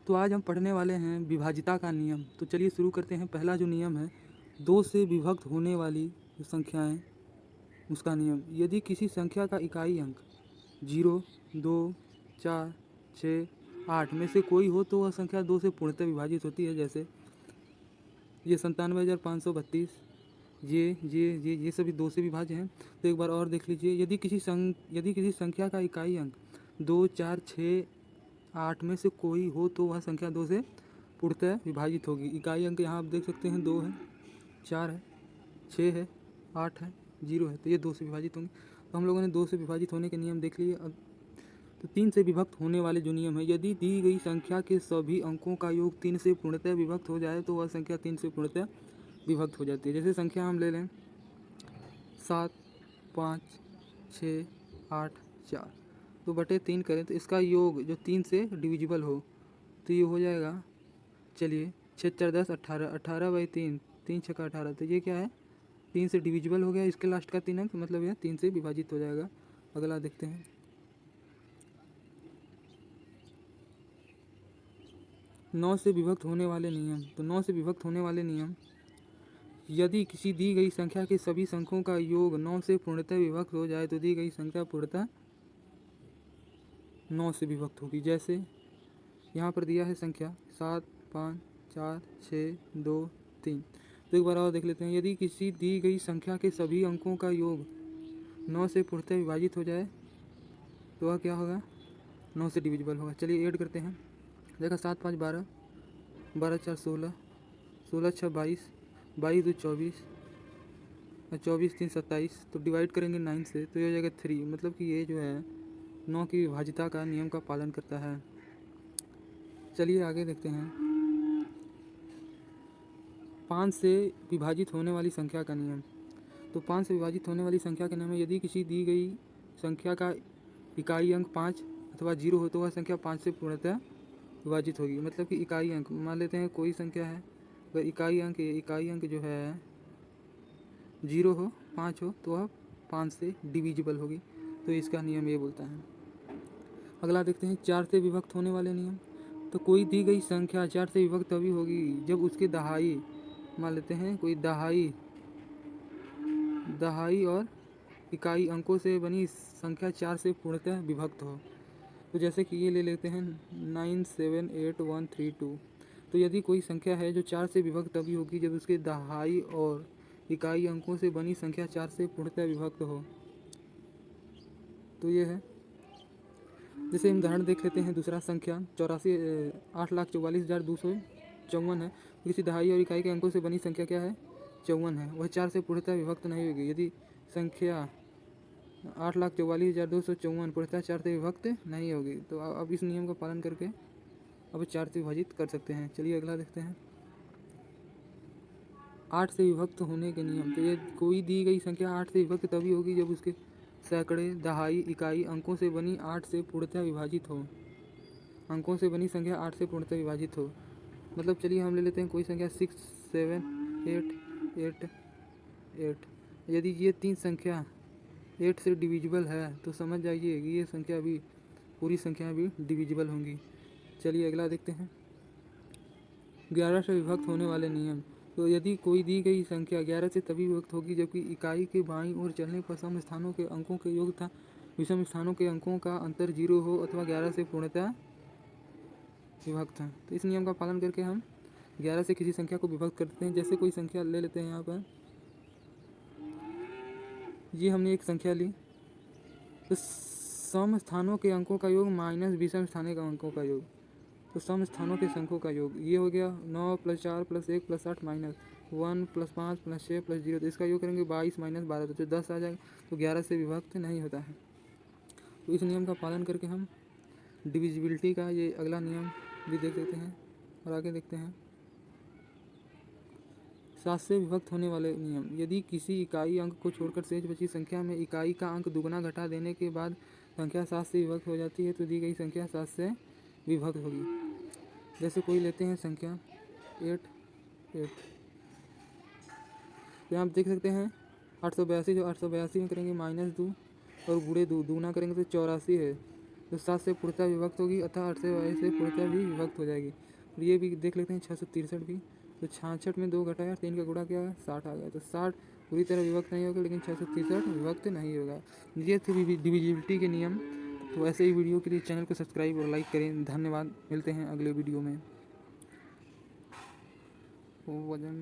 तो आज हम पढ़ने वाले हैं विभाजिता का नियम। तो चलिए शुरू करते हैं। पहला जो नियम है, दो से विभक्त होने वाली जो संख्याएं, उसका नियम। यदि किसी संख्या का इकाई अंक 0, 2, 4, 6, 8 में से कोई हो तो वह संख्या 2 से पूर्णतः विभाजित होती है। जैसे ये 97,532, ये सभी 2 से विभाज्य हैं। तो एक बार और देख लीजिए, यदि किसी संख्या का इकाई अंक 2, 4, 6, 8 में से कोई हो तो वह संख्या 2 से पूर्णतः विभाजित होगी। इकाई अंक यहाँ आप देख सकते हैं, 2 है, 4 है, 6 है, 8 है, 0 है, तो ये 2 से विभाजित होंगे। तो हम लोगों ने 2 से विभाजित होने के नियम देख लिए। अब तो 3 से विभक्त होने वाले जो नियम है, यदि दी गई संख्या के सभी अंकों का योग 3 से पूर्णतः विभक्त हो जाए तो वह संख्या 3 से पूर्णतः विभक्त हो जाती है। जैसे संख्या हम ले लें 7, 5, 6, 8, 4, तो बटे 3 करें तो इसका योग जो 3 से डिविजिबल हो तो ये हो जाएगा, चलिए 6 4 10 18, 18/3, 3 6 18, तो ये क्या है, 3 से डिविजिबल हो गया। इसके लास्ट का 3 अंक, मतलब यह 3 से विभाजित हो जाएगा। अगला देखते हैं, 9 से विभक्त होने वाले नियम। तो 9 से विभक्त होने वाले नियम, यदि किसी दी गई संख्या के सभी अंकों का योग 9 से पूर्णतः विभक्त हो जाए तो दी गई संख्या पूर्णतः 9 से विभक्त होगी। जैसे यहाँ पर दिया है संख्या 7, 5, 4, 6, 2, 3। तो एक बार और देख लेते हैं, यदि किसी दी गई संख्या के सभी अंकों का योग 9 से पूर्णतः विभाजित हो जाए तो वह क्या होगा, 9 से डिविजिबल होगा। चलिए ऐड करते हैं। देखा 7 5 12, 12 4 16, 16 6 22, 22 2 24, 24 3 27। तो डिवाइड करेंगे 9 से तो ये हो जाएगा 3, मतलब कि ये जो है 9 की विभाजिता का नियम का पालन करता है। चलिए आगे देखते हैं, 5 से विभाजित होने वाली संख्या का नियम। तो 5 से विभाजित होने वाली संख्या के नियम है, यदि किसी दी गई संख्या का इकाई अंक 5 अथवा 0 हो तो वह संख्या 5 से पूर्णतः विभाजित होगी। मतलब कि इकाई अंक मान लेते हैं, कोई संख्या है, अगर इकाई अंक जो है 0 हो, 5 हो तो वह 5 से डिविजिबल होगी। तो इसका नियम ये बोलता है। अगला देखते हैं, 4 से विभक्त होने वाले नियम। तो कोई दी गई संख्या 4 से विभक्त तभी होगी जब उसके दहाई, मान लेते हैं कोई दहाई और इकाई अंकों से बनी संख्या 4 से पूर्णतः विभक्त हो। तो जैसे कि ये ले लेते हैं 978 132। तो यदि कोई संख्या है जो 4 से विभक्त तभी होगी जब उसके दहाई और इकाई अंकों से बनी संख्या 4 से पूर्णतः विभक्त हो। तो ये है, जैसे हम उदाहरण देख लेते हैं। दूसरा संख्या 8,44,254 है। किसी दहाई और इकाई के अंकों से बनी संख्या क्या है, 54 है। वह 4 से पूर्णतः विभक्त नहीं होगी। यदि संख्या 8,44,254 पूर्णतः 4 से विभक्त नहीं होगी तो अब इस नियम का पालन करके अब 4 से विभाजित कर सकते हैं। चलिए अगला देखते हैं, 8 से विभक्त होने के नियम। तो ये कोई दी गई संख्या 8 से विभक्त तभी होगी जब उसके सैकड़े, दहाई, इकाई अंकों से बनी 8 से पूर्णतः विभाजित हो। अंकों से बनी संख्या 8 से पूर्णतः विभाजित हो। मतलब चलिए हम ले लेते हैं कोई संख्या 6 7 8 8 8। यदि ये 3 संख्या 8 से डिविजिबल है तो समझ जाइए कि ये संख्या भी, पूरी संख्या भी डिविजिबल होंगी। चलिए अगला देखते हैं, 11 से विभक्त होने वाले नियम। तो यदि कोई दी गई संख्या 11 से तभी विभक्त होगी जबकि इकाई के बाईं ओर चलने पर सम स्थानों के अंकों के योग तथा विषम स्थानों के अंकों का अंतर 0 हो अथवा 11 से पूर्णतः विभक्त है। तो इस नियम का पालन करके हम 11 से किसी संख्या को विभक्त करते हैं। जैसे कोई संख्या ले लेते हैं, यहाँ पर ये हमने एक संख्या ली, तो सम स्थानों के अंकों का योग माइनस विषम स्थानों के अंकों का योग। तो सम स्थानों के अंकों का योग ये हो गया 9 + 4 + 1 + 8 -1 + 5 + 6 + 0। तो इसका योग करेंगे 22 - 12, तो 10 आ जाएगा। तो 11 से विभक्त नहीं होता है। तो इस नियम का पालन करके हम डिविजिबिलिटी का ये अगला नियम भी देख लेते हैं और आगे देखते हैं, 7 से विभक्त होने वाले नियम। यदि किसी इकाई अंक को छोड़कर शेष बची संख्या में इकाई का अंक दुगुना घटा देने के बाद संख्या 7 से विभक्त हो जाती है तो दी गई संख्या 7 से विभक्त होगी। जैसे कोई लेते हैं संख्या 8 8। यहाँ आप देख सकते हैं 882, जो 882 में करेंगे -2 और गुणे 2 दूना करेंगे तो 84 है। तो 7 से पूर्णतः विभक्त होगी, अतः 8 से पूर्णतः भी विभक्त हो जाएगी। और ये भी देख लेते हैं 663 भी। तो 66 में 2 घटाया, 3 का गुणा किया, 60 आ गया। तो 60 पूरी तरह विभक्त नहीं होगा, लेकिन 663 विभक्त नहीं होगा। ये थे डिविजिबिलिटी के नियम। तो ऐसे ही वीडियो के लिए चैनल को सब्सक्राइब और लाइक करें। धन्यवाद, मिलते हैं अगले वीडियो में। वजन